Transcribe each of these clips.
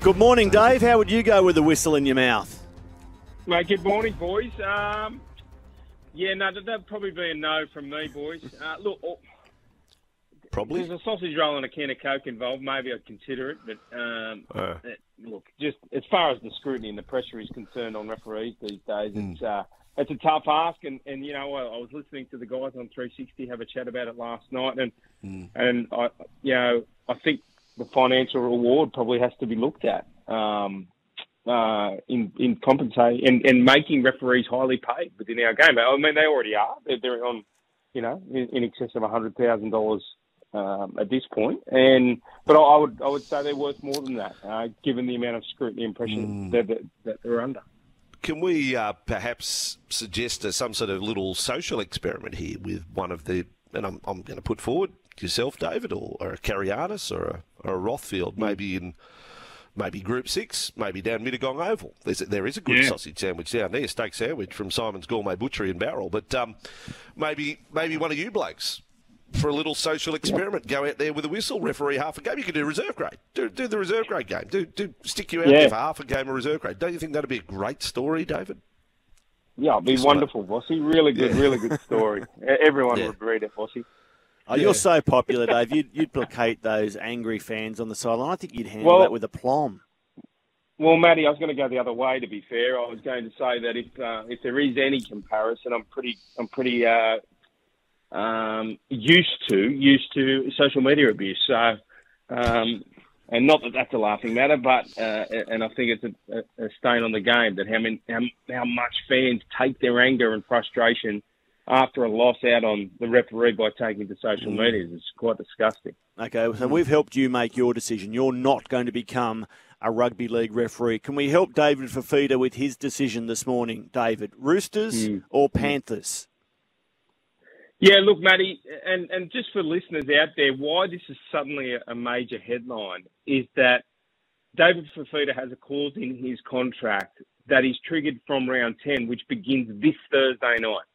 Good morning, Dave. How would you go with a whistle in your mouth? Mate, good morning, boys. That'd probably be a no from me, boys. Probably. There's a sausage roll and a can of Coke involved. Maybe I'd consider it, but just as far as the scrutiny and the pressure is concerned on referees these days, it's a tough ask. And you know, I was listening to the guys on 360 have a chat about it last night, and I think the financial reward probably has to be looked at in compensating and making referees highly paid within our game. I mean, they already are. They're on, in excess of $100,000 at this point. But I would say they're worth more than that, given the amount of scrutiny and pressure that they're under. Can we perhaps suggest some sort of little social experiment here with one of the, and I'm going to put forward yourself, David, or a Carianis or a Rothfield, maybe Group 6, maybe down Mittagong Oval. There is a good sausage sandwich down there, steak sandwich from Simon's Gourmet Butchery and Barrel. But maybe one of you blokes for a little social experiment. Go out there with a whistle, referee half a game. You could do reserve grade. Do the reserve grade game. Do stick you out there for half a game of reserve grade. Don't you think that'd be a great story, David? Yeah, it'd be wonderful, Bossy. Really good story. Everyone would read it, Bossy. Oh, you're so popular, Dave. You'd placate those angry fans on the sideline. I think you'd handle that with aplomb. Well, Matty, I was going to go the other way. To be fair, I was going to say that if there is any comparison, I'm pretty used to social media abuse. So, and not that that's a laughing matter, but and I think it's a stain on the game that how much fans take their anger and frustration after a loss out on the referee by taking to social media. It's quite disgusting. Okay, so we've helped you make your decision. You're not going to become a rugby league referee. Can we help David Fifita with his decision this morning, David? Roosters or Panthers? Yeah, look, Matty, and just for listeners out there, why this is suddenly a major headline is that David Fifita has a clause in his contract that is triggered from round 10, which begins this Thursday night.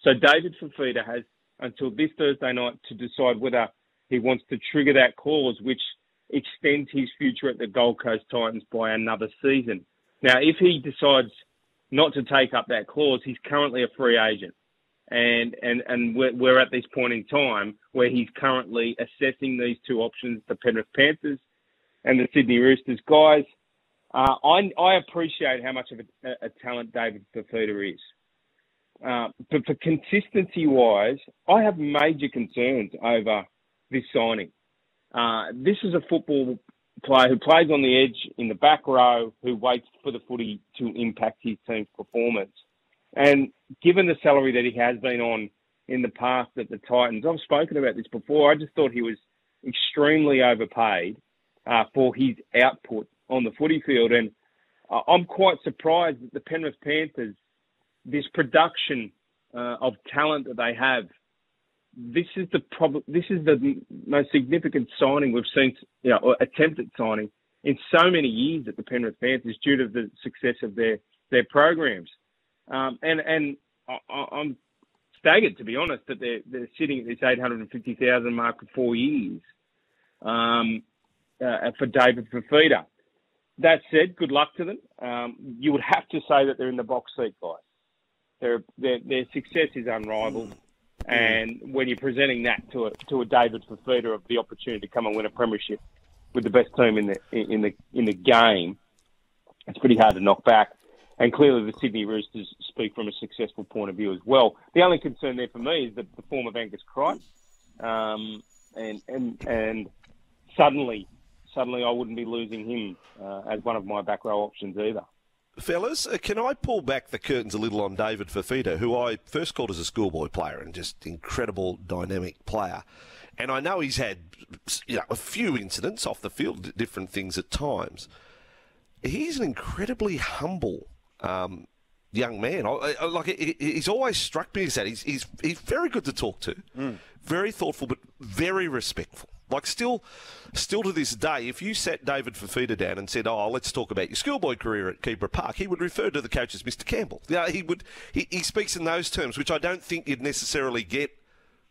So David Fifita has until this Thursday night to decide whether he wants to trigger that clause, which extends his future at the Gold Coast Titans by another season. Now, if he decides not to take up that clause, he's currently a free agent. And we're at this point in time where he's currently assessing these two options, the Penrith Panthers and the Sydney Roosters. Guys, I appreciate how much of a talent David Fifita is. But for consistency-wise, I have major concerns over this signing. This is a football player who plays on the edge in the back row, who waits for the footy to impact his team's performance. And given the salary that he has been on in the past at the Titans, I've spoken about this before, I just thought he was extremely overpaid for his output on the footy field. And I'm quite surprised that the Penrith Panthers, this production of talent that they have, this is the most significant signing we've seen, or attempted signing in so many years at the Penrith Panthers due to the success of their programs. And I'm staggered, to be honest, that they're sitting at this 850,000 mark for 4 years for David Fifita. That said, good luck to them. You would have to say that they're in the box seat, guys. Their success is unrivaled, and when you're presenting that to a David Fifita of the opportunity to come and win a premiership with the best team in the game, it's pretty hard to knock back. And clearly, the Sydney Roosters speak from a successful point of view as well. The only concern there for me is the form of Angus Crichton, and suddenly I wouldn't be losing him as one of my back row options either. Fellas, can I pull back the curtains a little on David Fifita, who I first called as a schoolboy player and just incredible dynamic player. And I know he's had a few incidents off the field, different things at times. He's an incredibly humble young man. He's always struck me as that. He's very good to talk to, very thoughtful, but very respectful. Like still to this day, if you sat David Fifita down and said, "Oh, let's talk about your schoolboy career at Keebra Park," he would refer to the coach as Mr. Campbell. He speaks in those terms, which I don't think you'd necessarily get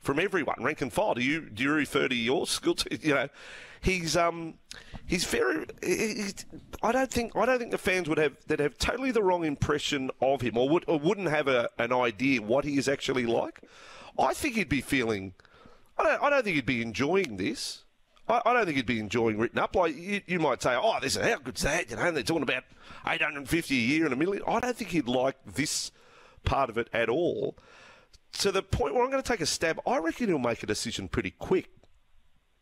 from everyone, rank and file. Do you refer to your school? He's very. I don't think the fans would have totally the wrong impression of him, or wouldn't have an idea what he is actually like. I think he'd be feeling. I don't think he'd be enjoying this. I don't think he'd be enjoying written up. Like you might say, oh, this is how good's that? They're talking about 850 a year and $1 million. I don't think he'd like this part of it at all. To the point where I'm going to take a stab, I reckon he'll make a decision pretty quick,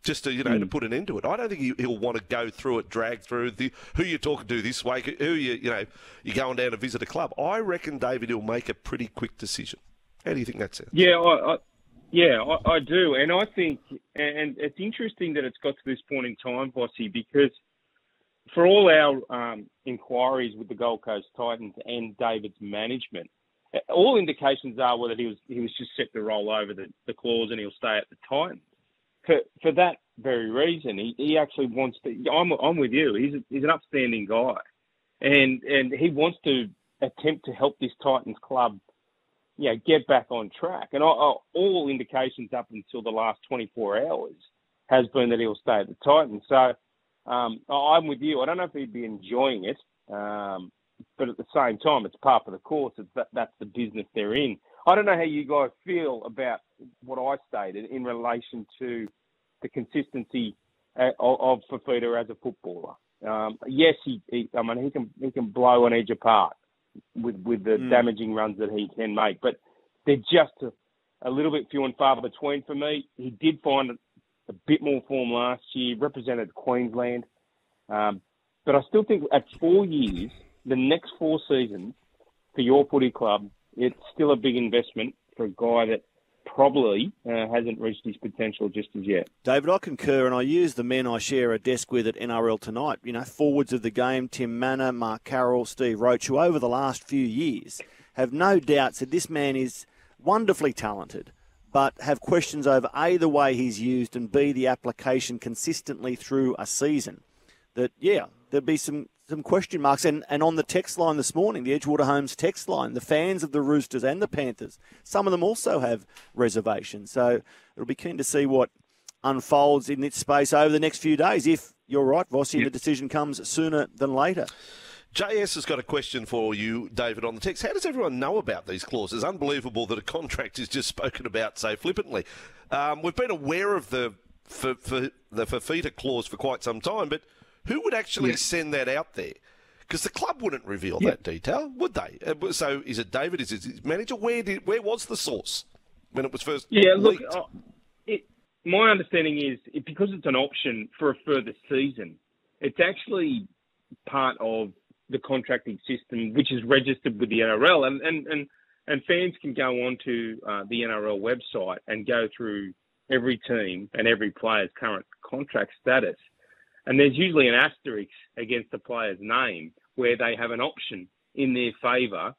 just to to put an end to it. I don't think he'll want to go through it, drag through who you're talking to this week, who you're going down to visit a club. I reckon David will make a pretty quick decision. How do you think that sounds? Yeah, I do, and I think, and it's interesting that it's got to this point in time, Bossy, because for all our inquiries with the Gold Coast Titans and David's management, all indications are that he was just set to roll over the clause and he'll stay at the Titans. For that very reason, he actually wants to. I'm with you. He's an upstanding guy, and he wants to attempt to help this Titans club, get back on track. And all indications up until the last 24 hours has been that he'll stay at the Titans. So I'm with you. I don't know if he'd be enjoying it, but at the same time, it's par for the course. That's the business they're in. I don't know how you guys feel about what I stated in relation to the consistency of Fifita as a footballer. Yes, he can blow an edge apart with the damaging runs that he can make, but they're just a little bit few and far between for me. He did find a bit more form last year, represented Queensland, but I still think at 4 years, the next 4 seasons for your footy club, it's still a big investment for a guy that probably hasn't reached his potential just as yet. David, I concur, and I use the men I share a desk with at NRL Tonight. Forwards of the game, Tim Manor, Mark Carroll, Steve Roach, who over the last few years have no doubt said this man is wonderfully talented, but have questions over A, the way he's used, and B, the application consistently through a season. That, there'd be some question marks. And on the text line this morning, the Edgewater Homes text line, the fans of the Roosters and the Panthers, some of them also have reservations. So it'll be keen to see what unfolds in this space over the next few days. If you're right, Vossi, the decision comes sooner than later. JS has got a question for you, David, on the text. How does everyone know about these clauses? Unbelievable that a contract is just spoken about so flippantly. We've been aware of the Fifita clause for quite some time, but who would actually send that out there? Because the club wouldn't reveal that detail, would they? So is it David? Is it his manager? Where was the source when it was first leaked? My understanding is because it's an option for a further season, it's actually part of the contracting system, which is registered with the NRL. And fans can go onto the NRL website and go through every team and every player's current contract status. And there's usually an asterisk against the player's name where they have an option in their favour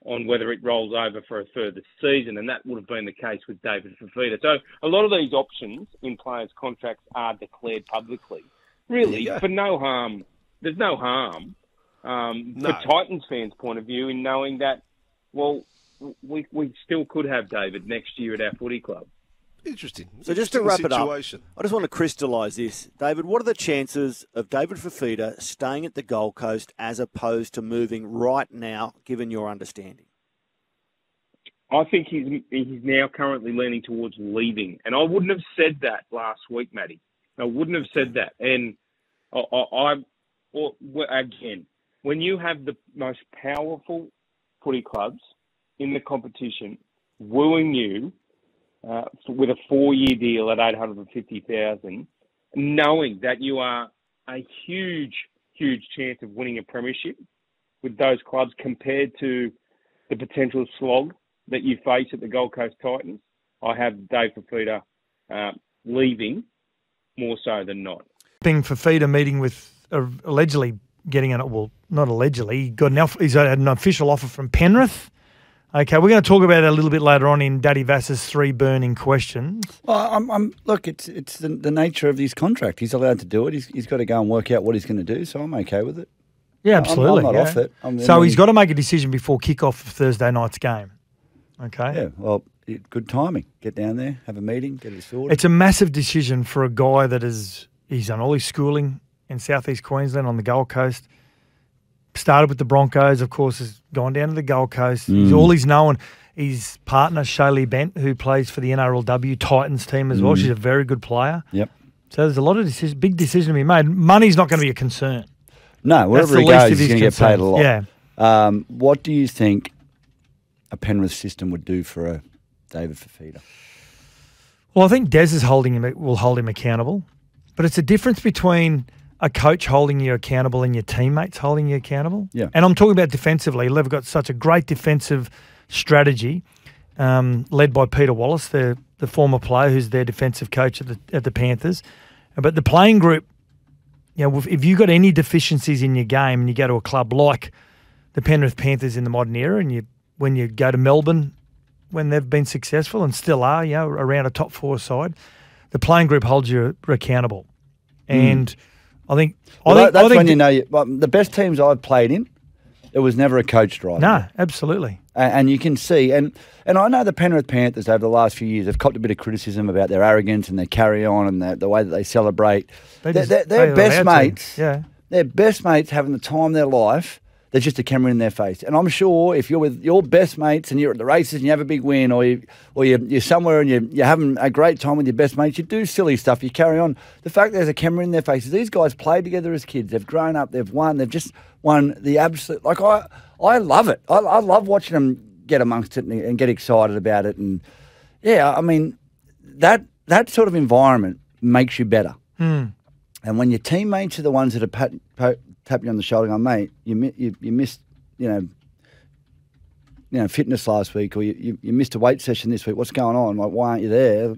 on whether it rolls over for a further season. And that would have been the case with David Fifita. So a lot of these options in players' contracts are declared publicly. Really, for no harm. There's no harm for Titans fans' point of view in knowing that, well, we still could have David next year at our footy club. Interesting. So just to wrap it up, I just want to crystallise this. David, what are the chances of David Fifita staying at the Gold Coast as opposed to moving right now, given your understanding? I think he's now currently leaning towards leaving. And I wouldn't have said that last week, Matty. I wouldn't have said that. And again, when you have the most powerful footy clubs in the competition wooing you, with a 4-year deal at $850,000, knowing that you are a huge, huge chance of winning a premiership with those clubs compared to the potential slog that you face at the Gold Coast Titans, I have Dave Fifita leaving more so than not. Being Fifita meeting with allegedly getting not allegedly, he's had an official offer from Penrith. Okay, we're going to talk about it a little bit later on in Daddy Vass's 3 burning questions. Well, look, it's the nature of his contract. He's allowed to do it. He's got to go and work out what he's going to do, so I'm okay with it. Yeah, absolutely. I'm not off it. So he's got to make a decision before kick-off of Thursday night's game. Okay? Yeah, well, good timing. Get down there, have a meeting, get it sorted. It's a massive decision for a guy that he's done all his schooling in southeast Queensland on the Gold Coast. Started with the Broncos, of course, has gone down to the Gold Coast. All he's known. His partner, Shaylee Bent, who plays for the NRLW Titans team as well. She's a very good player. Yep. So there's a lot of big decision to be made. Money's not going to be a concern. No, wherever he goes, he's going to get paid a concerns. lot. Yeah. What do you think a Penrith system would do for a David Fifita? Well, I think Des will hold him accountable. But it's a difference between a coach holding you accountable and your teammates holding you accountable. Yeah. And I'm talking about defensively. They've got such a great defensive strategy led by Peter Wallace, the former player who's their defensive coach at the Panthers. But the playing group, if you've got any deficiencies in your game and you go to a club like the Penrith Panthers in the modern era, and when you go to Melbourne, when they've been successful and still are, around a top 4 side, the playing group holds you accountable. And I think when you know the best teams I've played in, it was never a coach drive. No, absolutely. And you can see, and I know the Penrith Panthers over the last few years have copped a bit of criticism about their arrogance and their carry on and the way that they celebrate. Their best mates, their best mates having the time of their life. There's just a camera in their face. And I'm sure if you're with your best mates and you're at the races and you have a big win, or you're somewhere and you're having a great time with your best mates, you do silly stuff, you carry on. The fact there's a camera in their faces, these guys played together as kids, they've grown up, they've won, they've just won the absolute, like I love it. I love watching them get amongst it and get excited about it. And yeah, I mean, that sort of environment makes you better. And when your teammates are the ones that are tap you on the shoulder going, mate, you missed, fitness last week, or you missed a weight session this week. What's going on? Like, why aren't you there?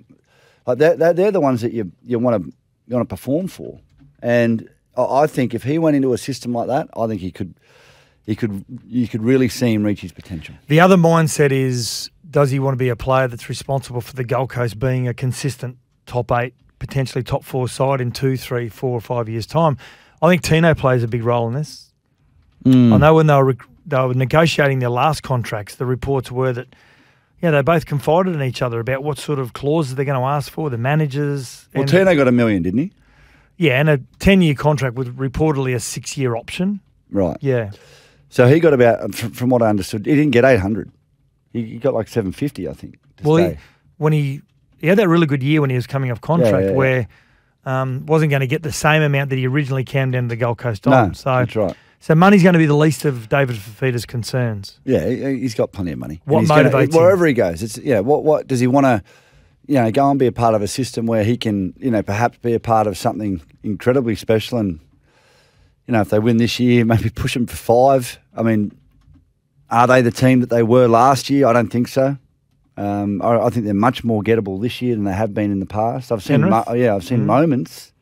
Like they're the ones that you want to perform for. And I think if he went into a system like that, I think you could really see him reach his potential. The other mindset is, does he want to be a player that's responsible for the Gold Coast being a consistent top 8, potentially top 4 side in 2, 3, 4 or 5 years' time? I think Tino plays a big role in this. I know when they were negotiating their last contracts, the reports were that they both confided in each other about what sort of clauses they're going to ask for, the managers. Well, Tino got $1 million, didn't he? Yeah, and a 10-year contract with reportedly a 6-year option. Right. Yeah. So he got about, from what I understood, he didn't get 800. He got like 750, I think. He had that really good year when he was coming off contract where wasn't going to get the same amount that he originally came down to the Gold Coast on. No, that's right. So money's going to be the least of David Fifita's concerns. Yeah, he's got plenty of money. What motivates him? Wherever he goes, it's what does he want to, go and be a part of a system where he can, perhaps be a part of something incredibly special, and if they win this year, maybe push them for 5. I mean, are they the team that they were last year? I don't think so. I think they're much more gettable this year than they have been in the past. I've seen moments.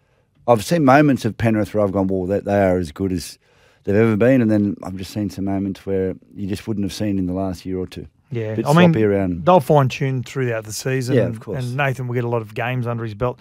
I've seen moments of Penrith where I've gone, well, they are as good as they've ever been, and then I've just seen some moments where you just wouldn't have seen in the last year or two. Yeah, I mean, around. They'll fine-tune throughout the season. Yeah, of course. And Nathan will get a lot of games under his belt.